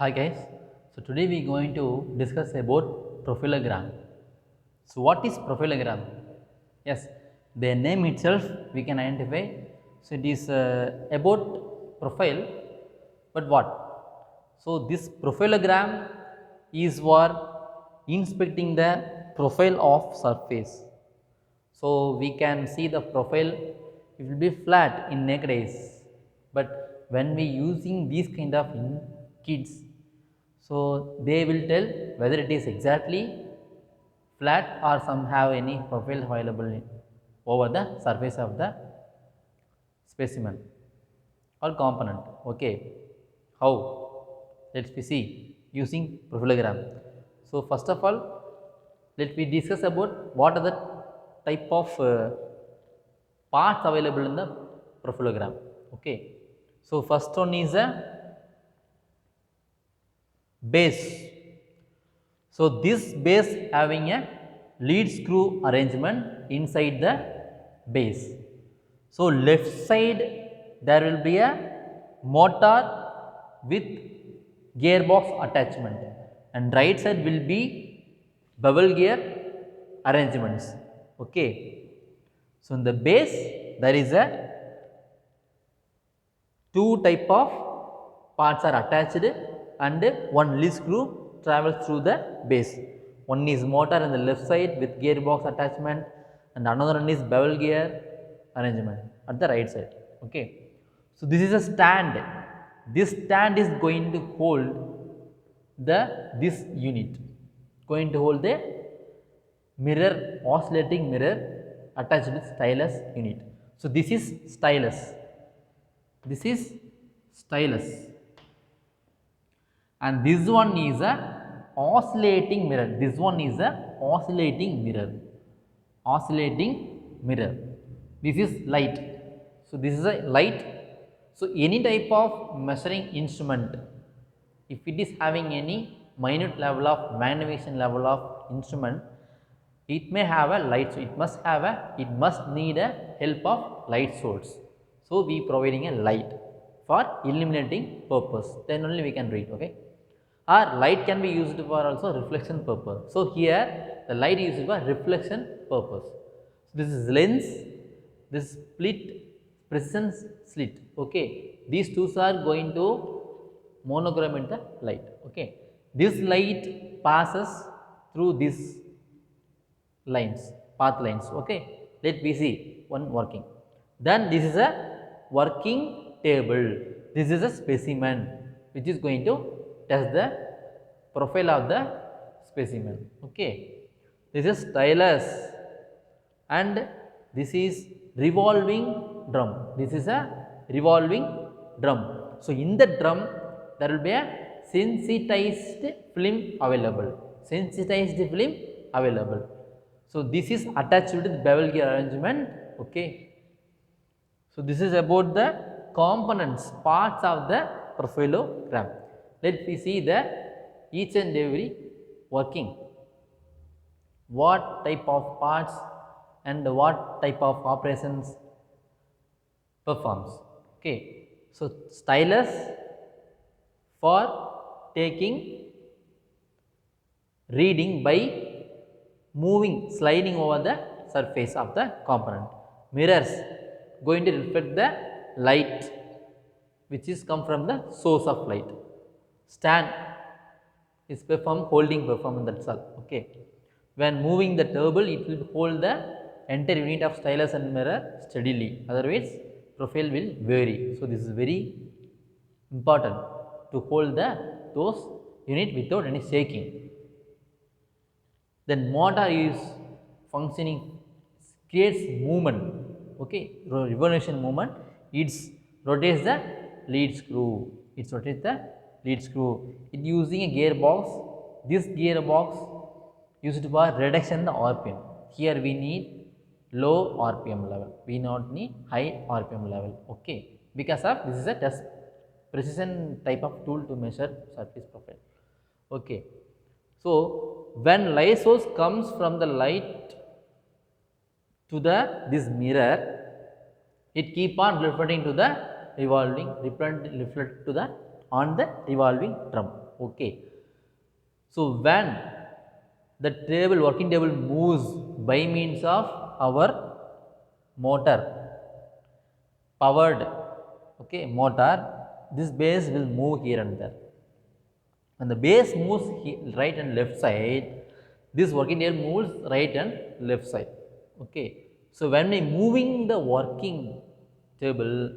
Hi guys, so today we are going to discuss about profilogram. So what is profilogram? Yes, the name itself we can identify. So it is about profile, but what? So this profilogram is for inspecting the profile of surface. So we can see the profile, it will be flat in naked eyes, but when we using these kind of kits, so they will tell whether it is exactly flat or some have any profile available over the surface of the specimen or component. Okay, how? Let's we see using profilogram. So first of all, let me discuss about what are the type of parts available in the profilogram. Okay, so first one is a base. So this base having a lead screw arrangement inside the base. So left side there will be a motor with gearbox attachment and right side will be bevel gear arrangements. Okay. So in the base there is a two type of parts are attached and one lead screw travels through the base. One is motor on the left side with gearbox attachment and another one is bevel gear arrangement at the right side. Okay. So this is a stand. This stand is going to hold this unit, going to hold the mirror, oscillating mirror attached with stylus unit. So this is stylus. This is stylus and this one is a oscillating mirror. This one is a oscillating mirror. Oscillating mirror. This is light. So this is a light. So any type of measuring instrument, if it is having any minute level of magnification level of instrument, it may have a light. So it must need a help of light source. So we providing a light for illuminating purpose, then only we can read. Okay, or light can be used for also reflection purpose. So here the light is used for reflection purpose. So this is lens, this split, precision slit. Okay, these two are going to monochromatic the light. Okay, this light passes through this lines, path lines. Okay, let me see one working. Then this is a working table. This is a specimen which is going to test the profile of the specimen. Okay, this is stylus and this is revolving drum. This is a revolving drum. So in the drum there will be a sensitized film available. Sensitized film available. So this is attached with bevel gear arrangement. Okay. So this is about the components, parts of the profilogram. Let me see the each and every working. What type of parts and what type of operations performs. Okay. So stylus for taking reading by moving, sliding over the surface of the component. Mirrors going to reflect the light which is come from the source of light. Stand is holding performance, that's all. Okay. When moving the table, it will hold the entire unit of stylus and mirror steadily. Otherwise, profile will vary. So this is very important to hold those unit without any shaking. Then motor is functioning, creates movement. Okay, revolution movement. It rotates the lead screw. It rotates the lead screw. It using a gearbox. This gearbox used for reduction the RPM. Here we need low RPM level. We not need high RPM level. Okay, because of this is a test precision type of tool to measure surface profile. Okay. So when light source comes from the light to this mirror, it keep on reflecting to the revolving, reflect to the on the revolving drum. Okay. So when the table working table moves by means of our motor powered, okay, motor, this base will move here and there. When the base moves right and left side, this working table moves right and left side. Okay. So when we moving the working table,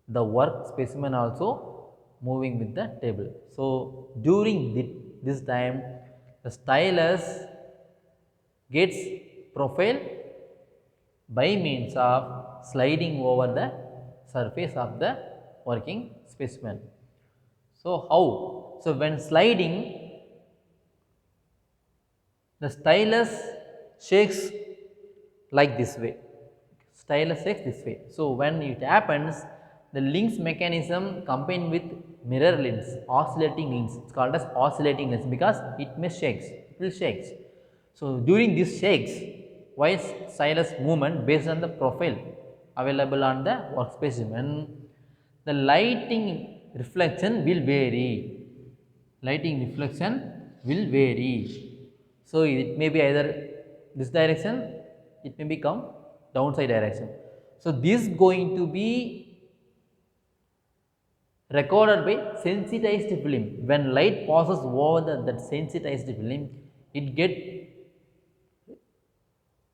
the work specimen also moving with the table. So during this time, the stylus gets profile by means of sliding over the surface of the working specimen. So how? So when sliding, the stylus shakes like this way. Stylus shakes this way. So when it happens, the links mechanism combined with mirror lens, oscillating lens. It's called as oscillating lens because it may shakes. It will shakes. So during this shakes, while stylus movement based on the profile available on the work specimen, the lighting reflection will vary. Lighting reflection will vary. So it may be either this direction, it may become downside direction. So this going to be recorded by sensitized film. When light passes over that sensitized film, it get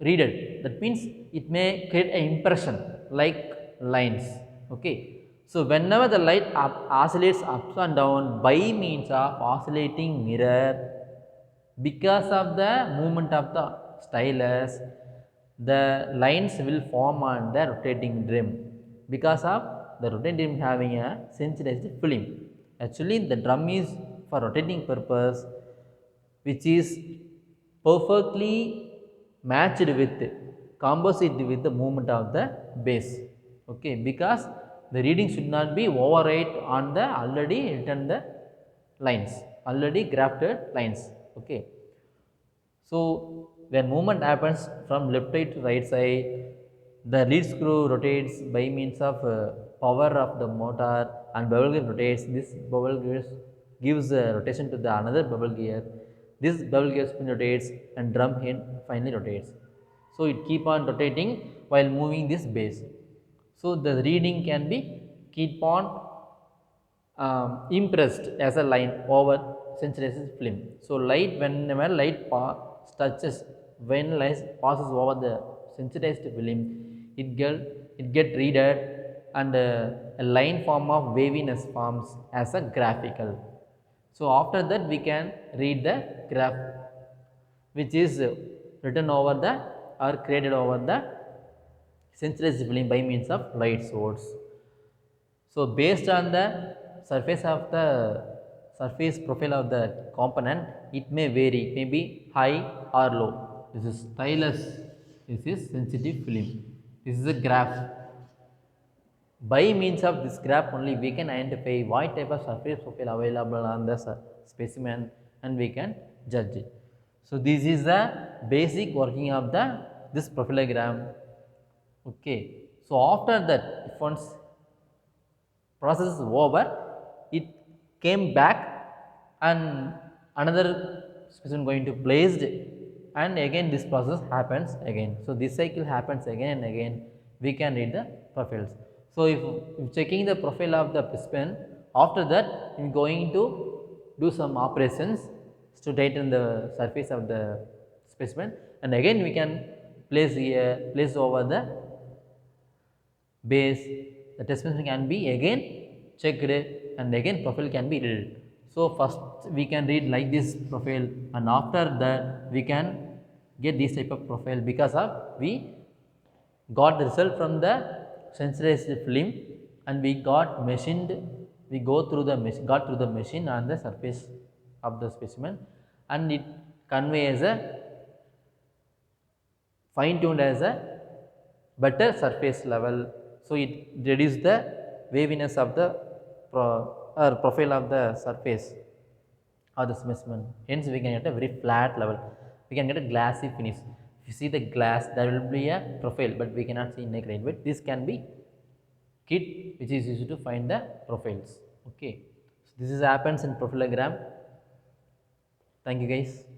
readed. That means it may create an impression like lines. Okay. So whenever the light oscillates up and down by means of oscillating mirror, because of the movement of the stylus, the lines will form on the rotating drum because of the rotating drum having a sensitized film. Actually, the drum is for rotating purpose, which is perfectly matched with composite with the movement of the base. Okay, because the reading should not be overwrite on the already written the lines, already grafted lines. Okay. So when movement happens from left side to right side, the lead screw rotates by means of power of the motor, and bubble gear rotates. This bubble gear gives rotation to the another bubble gear. This bubble gear spin rotates and drum head finally rotates. So it keep on rotating while moving this base. So the reading can be keep on impressed as a line over sensitized film. So light, whenever light touches, when light passes over the sensitized film, it get readed, and a line form of waviness forms as a graphical. So after that we can read the graph, which is written over the or created over the sensitized film by means of light source. So based on the surface of the surface profile of the component, it may vary, it may be high or low. This is stylus, this is sensitive film, this is a graph. By means of this graph only we can identify what type of surface profile available on the specimen, and we can judge it. So this is the basic working of the this profilogram. Okay. So after that, if once process is over, it came back and another specimen going to placed, and again this process happens again. So this cycle happens again and again, we can read the profiles. So if checking the profile of the specimen, after that we are going to do some operations to tighten the surface of the specimen, and again we can place over the base. The test specimen can be again checked, and again profile can be read. So first we can read like this profile, and after that we can get this type of profile because of we got the result from the sensitized film, and we got machined, we got through the machine on the surface of the specimen, and it conveys a fine tuned as a better surface level. So it reduces the waviness of the profile of the surface of the specimen. Hence we can get a very flat level, we can get a glassy finish. If you see the glass, there will be a profile, but we cannot see naked, but this can be kit which is used to find the profiles. Okay. So This is happens in profilogram. Thank you guys.